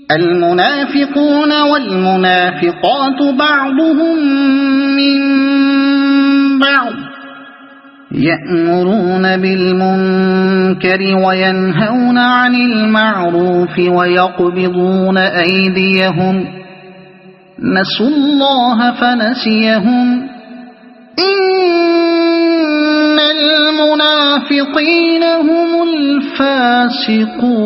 المنافقون والمنافقات بعضهم من بعض يأمرون بالمنكر وينهون عن المعروف ويقبضون أيديهم نسوا الله فنسيهم إن المنافقين هم الفاسقون۔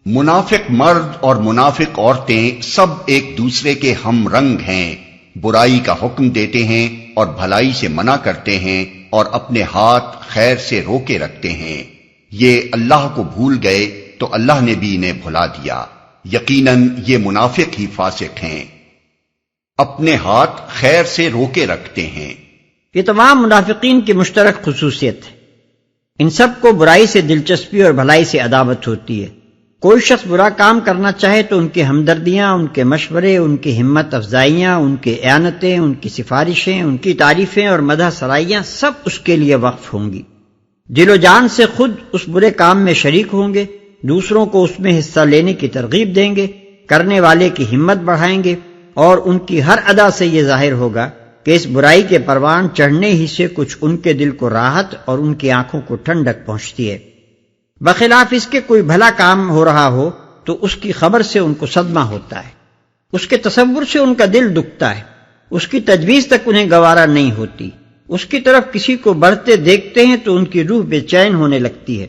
منافق مرد اور منافق عورتیں سب ایک دوسرے کے ہم رنگ ہیں، برائی کا حکم دیتے ہیں اور بھلائی سے منع کرتے ہیں اور اپنے ہاتھ خیر سے روکے رکھتے ہیں۔ یہ اللہ کو بھول گئے تو اللہ نے بھی انہیں بھلا دیا، یقیناً یہ منافق ہی فاسق ہیں۔ اپنے ہاتھ خیر سے روکے رکھتے ہیں، یہ تمام منافقین کی مشترک خصوصیت ہے۔ ان سب کو برائی سے دلچسپی اور بھلائی سے عداوت ہوتی ہے۔ کوئی شخص برا کام کرنا چاہے تو ان کی ہمدردیاں، ان کے مشورے، ان کی ہمت افزائیاں، ان کی اعانتیں، ان کی سفارشیں، ان کی تعریفیں اور مدح سرائیاں سب اس کے لیے وقف ہوں گی۔ دل و جان سے خود اس برے کام میں شریک ہوں گے، دوسروں کو اس میں حصہ لینے کی ترغیب دیں گے، کرنے والے کی ہمت بڑھائیں گے، اور ان کی ہر ادا سے یہ ظاہر ہوگا کہ اس برائی کے پروان چڑھنے ہی سے کچھ ان کے دل کو راحت اور ان کی آنکھوں کو ٹھنڈک پہنچتی ہے۔ بخلاف اس کے کوئی بھلا کام ہو رہا ہو تو اس کی خبر سے ان کو صدمہ ہوتا ہے، اس کے تصور سے ان کا دل دکھتا ہے، اس کی تجویز تک انہیں گوارا نہیں ہوتی، اس کی طرف کسی کو بڑھتے دیکھتے ہیں تو ان کی روح بے چین ہونے لگتی ہے،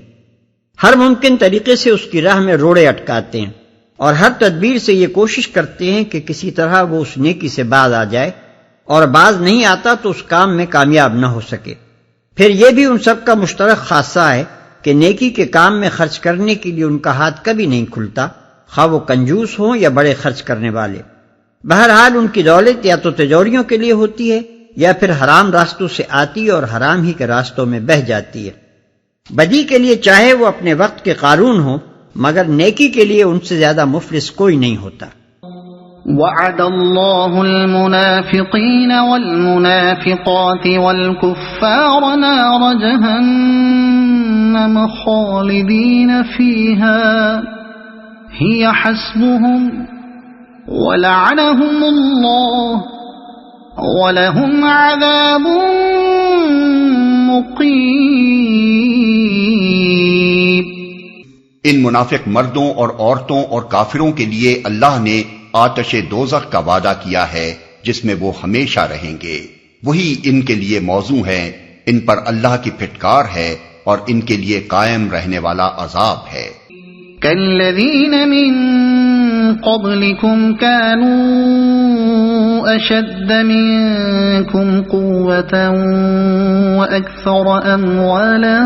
ہر ممکن طریقے سے اس کی راہ میں روڑے اٹکاتے ہیں اور ہر تدبیر سے یہ کوشش کرتے ہیں کہ کسی طرح وہ اس نیکی سے باز آ جائے، اور باز نہیں آتا تو اس کام میں کامیاب نہ ہو سکے۔ پھر یہ بھی ان سب کا مشترک خاصہ ہے کہ نیکی کے کام میں خرچ کرنے کے لیے ان کا ہاتھ کبھی نہیں کھلتا، خواہ وہ کنجوس ہوں یا بڑے خرچ کرنے والے۔ بہرحال ان کی دولت یا تو تجوریوں کے لیے ہوتی ہے یا پھر حرام راستوں سے آتی اور حرام ہی کے راستوں میں بہہ جاتی ہے۔ بدی کے لیے چاہے وہ اپنے وقت کے قارون ہو، مگر نیکی کے لیے ان سے زیادہ مفلس کوئی نہیں ہوتا۔ وعد اللہ المنافقین والمنافقات والکفار نار جہنم خالدین فیہا ہی حسبهم ولعنهم اللہ ولہم عذاب مقیم۔ ان منافق مردوں اور عورتوں اور کافروں کے لیے اللہ نے آتش دوزخ کا وعدہ کیا ہے جس میں وہ ہمیشہ رہیں گے، وہی ان کے لیے موزوں ہے، ان پر اللہ کی پھٹکار ہے اور ان کے لیے قائم رہنے والا عذاب ہے۔ كالذین من قبلكم كانوا اشد منكم قوة واكثر اموالا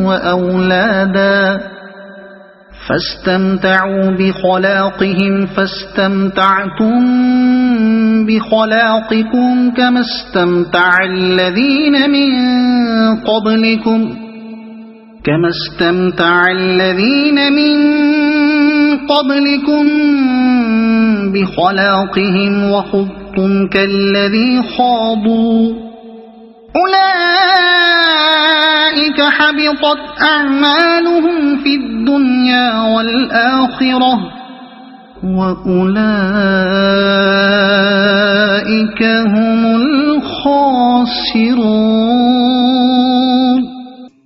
واولادا فاستمتعوا بخلاقهم فاستمتعتم بخلاقكم كما استمتع الذين من قبلكم بخلاقهم وخضتم كالذي خاضوا أولئك حبطت أعمالهم في الدنيا والآخرة وأولئك هم الخاسرون۔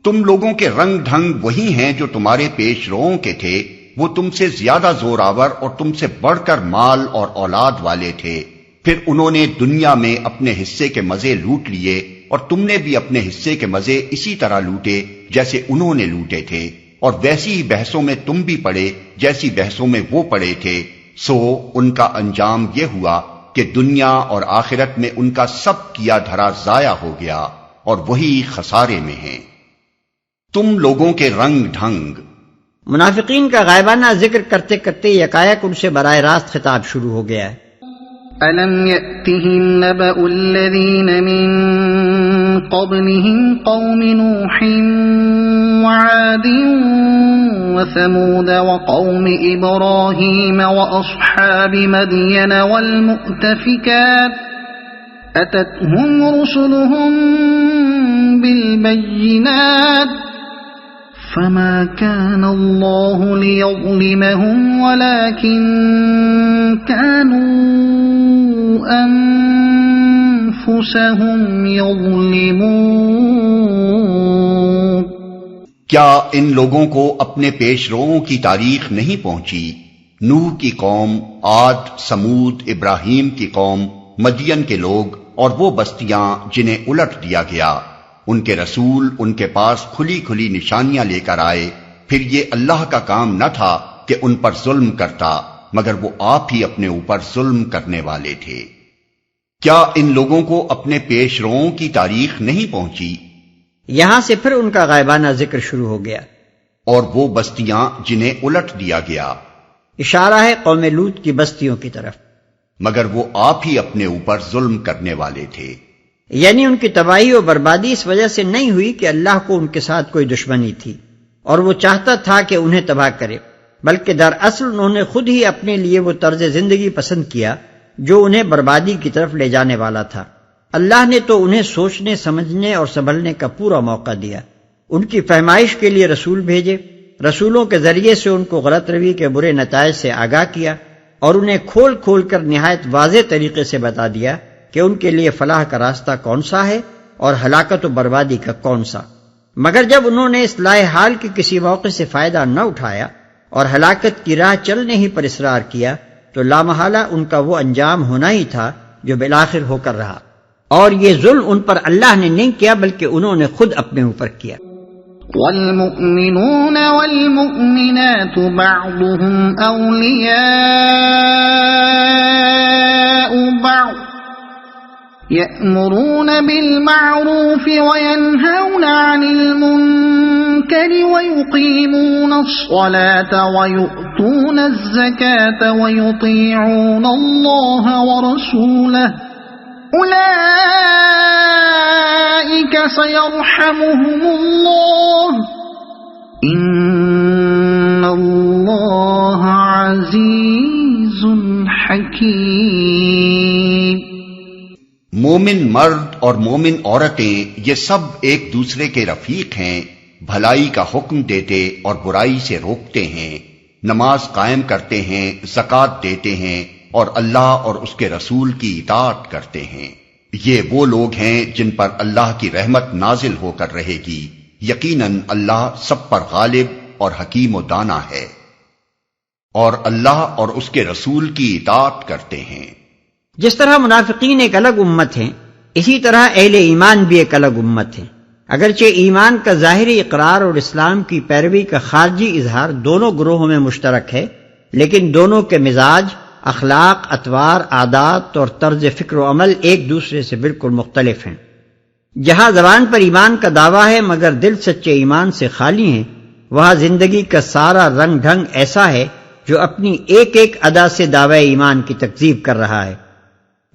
تم لوگوں کے رنگ ڈھنگ وہی ہیں جو تمہارے پیش روؤں کے تھے، وہ تم سے زیادہ زور آور اور تم سے بڑھ کر مال اور اولاد والے تھے، پھر انہوں نے دنیا میں اپنے حصے کے مزے لوٹ لیے اور تم نے بھی اپنے حصے کے مزے اسی طرح لوٹے جیسے انہوں نے لوٹے تھے، اور ویسی ہی بحثوں میں تم بھی پڑے جیسی بحثوں میں وہ پڑے تھے، سو ان کا انجام یہ ہوا کہ دنیا اور آخرت میں ان کا سب کیا دھرا ضائع ہو گیا اور وہی خسارے میں ہیں۔ تم لوگوں کے رنگ ڈھنگ۔ منافقین کا غائبانہ ذکر کرتے کرتے یکایک ان سے براہ راست خطاب شروع ہو گیا ہے۔ أَلَمْ يَأْتِهِمْ نَبَأُ الَّذِينَ مِن قَبْلِهِمْ قَوْمِ نُوحٍ وَعَادٍ وَثَمُودَ وَقَوْمِ إِبْرَاهِيمَ وَأَصْحَابِ مَدْيَنَ وَالْمُؤْتَفِكَاتِ أَتَتْهُمْ رُسُلُهُم بِالْبَيِّنَاتِ فما كان الله ليظلمهم ولكن كانوا أنفسهم يظلمون۔ کیا ان لوگوں کو اپنے پیش روؤں کی تاریخ نہیں پہنچی؟ نوح کی قوم، عاد، سمود، ابراہیم کی قوم، مدین کے لوگ اور وہ بستیاں جنہیں الٹ دیا گیا۔ ان کے رسول ان کے پاس کھلی کھلی نشانیاں لے کر آئے، پھر یہ اللہ کا کام نہ تھا کہ ان پر ظلم کرتا، مگر وہ آپ ہی اپنے اوپر ظلم کرنے والے تھے۔ کیا ان لوگوں کو اپنے پیش روؤں کی تاریخ نہیں پہنچی؟ یہاں سے پھر ان کا غائبانہ ذکر شروع ہو گیا۔ اور وہ بستیاں جنہیں الٹ دیا گیا، اشارہ ہے قوم لوط کی بستیوں کی طرف، مگر وہ آپ ہی اپنے اوپر ظلم کرنے والے تھے۔ یعنی ان کی تباہی و بربادی اس وجہ سے نہیں ہوئی کہ اللہ کو ان کے ساتھ کوئی دشمنی تھی اور وہ چاہتا تھا کہ انہیں تباہ کرے، بلکہ دراصل انہوں نے خود ہی اپنے لیے وہ طرز زندگی پسند کیا جو انہیں بربادی کی طرف لے جانے والا تھا۔ اللہ نے تو انہیں سوچنے، سمجھنے اور سنبھلنے کا پورا موقع دیا، ان کی فہمائش کے لیے رسول بھیجے، رسولوں کے ذریعے سے ان کو غلط روی کے برے نتائج سے آگاہ کیا اور انہیں کھول کھول کر نہایت واضح طریقے سے بتا دیا کہ ان کے لیے فلاح کا راستہ کون سا ہے اور ہلاکت و بربادی کا کون سا۔ مگر جب انہوں نے اصلاح حال کے کسی موقع سے فائدہ نہ اٹھایا اور ہلاکت کی راہ چلنے ہی پر اصرار کیا تو لامحالہ ان کا وہ انجام ہونا ہی تھا جو بالآخر ہو کر رہا، اور یہ ظلم ان پر اللہ نے نہیں کیا بلکہ انہوں نے خود اپنے اوپر کیا۔ والمؤمنون والمؤمنات بعضهم أولياء بعض يأمرون بالمعروف وينهون عن المنكر ويقيمون الصلاة ويؤتون الزكاة ويطيعون الله ورسوله أولئك سيرحمهم الله إن الله عزيز حكيم۔ مومن مرد اور مومن عورتیں یہ سب ایک دوسرے کے رفیق ہیں، بھلائی کا حکم دیتے اور برائی سے روکتے ہیں، نماز قائم کرتے ہیں، زکوٰۃ دیتے ہیں اور اللہ اور اس کے رسول کی اطاعت کرتے ہیں۔ یہ وہ لوگ ہیں جن پر اللہ کی رحمت نازل ہو کر رہے گی، یقیناً اللہ سب پر غالب اور حکیم و دانا ہے۔ اور اللہ اور اس کے رسول کی اطاعت کرتے ہیں۔ جس طرح منافقین ایک الگ امت ہیں، اسی طرح اہل ایمان بھی ایک الگ امت ہیں۔ اگرچہ ایمان کا ظاہری اقرار اور اسلام کی پیروی کا خارجی اظہار دونوں گروہوں میں مشترک ہے، لیکن دونوں کے مزاج، اخلاق، اطوار، عادات اور طرز فکر و عمل ایک دوسرے سے بالکل مختلف ہیں۔ جہاں زبان پر ایمان کا دعویٰ ہے مگر دل سچے ایمان سے خالی ہیں، وہاں زندگی کا سارا رنگ ڈھنگ ایسا ہے جو اپنی ایک ایک ادا سے دعوی ایمان کی تکذیب کر رہا ہے۔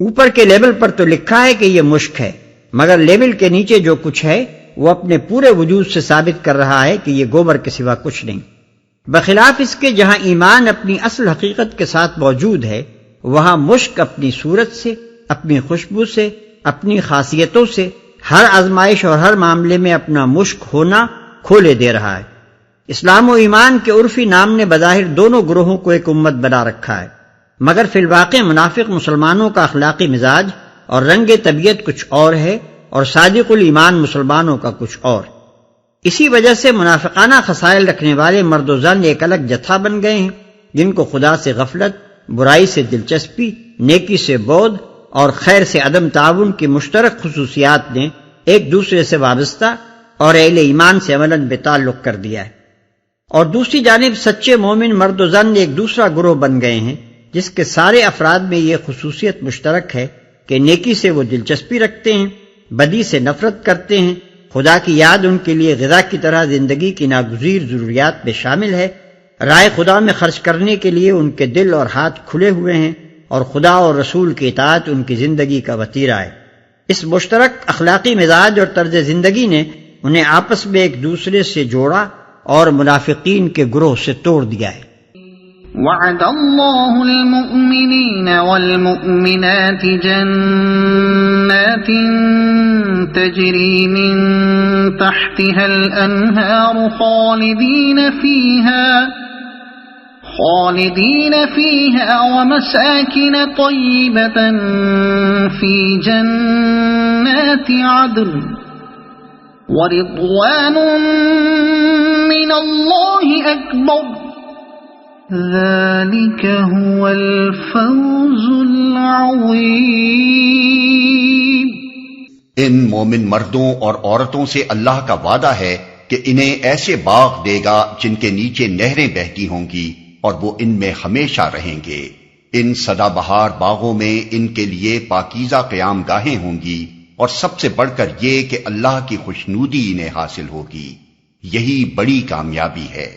اوپر کے لیبل پر تو لکھا ہے کہ یہ مشک ہے، مگر لیبل کے نیچے جو کچھ ہے وہ اپنے پورے وجود سے ثابت کر رہا ہے کہ یہ گوبر کے سوا کچھ نہیں۔ بخلاف اس کے جہاں ایمان اپنی اصل حقیقت کے ساتھ موجود ہے، وہاں مشک اپنی صورت سے، اپنی خوشبو سے، اپنی خاصیتوں سے ہر آزمائش اور ہر معاملے میں اپنا مشک ہونا کھولے دے رہا ہے۔ اسلام و ایمان کے عرفی نام نے بظاہر دونوں گروہوں کو ایک امت بنا رکھا ہے، مگر فی الواقع منافق مسلمانوں کا اخلاقی مزاج اور رنگ طبیعت کچھ اور ہے اور صادق الایمان مسلمانوں کا کچھ اور۔ اسی وجہ سے منافقانہ خصائل رکھنے والے مرد و زن ایک الگ جتھا بن گئے ہیں، جن کو خدا سے غفلت، برائی سے دلچسپی، نیکی سے بعد اور خیر سے عدم تعاون کی مشترک خصوصیات نے ایک دوسرے سے وابستہ اور اہل ایمان سے عملاً بے تعلق کر دیا ہے۔ اور دوسری جانب سچے مومن مرد و زن ایک دوسرا گروہ بن گئے ہیں جس کے سارے افراد میں یہ خصوصیت مشترک ہے کہ نیکی سے وہ دلچسپی رکھتے ہیں، بدی سے نفرت کرتے ہیں، خدا کی یاد ان کے لیے غذا کی طرح زندگی کی ناگزیر ضروریات میں شامل ہے، رائے خدا میں خرچ کرنے کے لیے ان کے دل اور ہاتھ کھلے ہوئے ہیں، اور خدا اور رسول کی اطاعت ان کی زندگی کا وتیرہ ہے۔ اس مشترک اخلاقی مزاج اور طرز زندگی نے انہیں آپس میں ایک دوسرے سے جوڑا اور منافقین کے گروہ سے توڑ دیا ہے۔ وعد اللہ المؤمنین والمؤمنات جنات تجري من تحتها الأنهار خالدين فيها ومساكن طيبة في جنات عدن ورضوان من الله أكبر ذلك هو الفوز العظيم۔ ان مومن مردوں اور عورتوں سے اللہ کا وعدہ ہے کہ انہیں ایسے باغ دے گا جن کے نیچے نہریں بہتی ہوں گی اور وہ ان میں ہمیشہ رہیں گے۔ ان سدا بہار باغوں میں ان کے لیے پاکیزہ قیام گاہیں ہوں گی، اور سب سے بڑھ کر یہ کہ اللہ کی خوشنودی انہیں حاصل ہوگی، یہی بڑی کامیابی ہے۔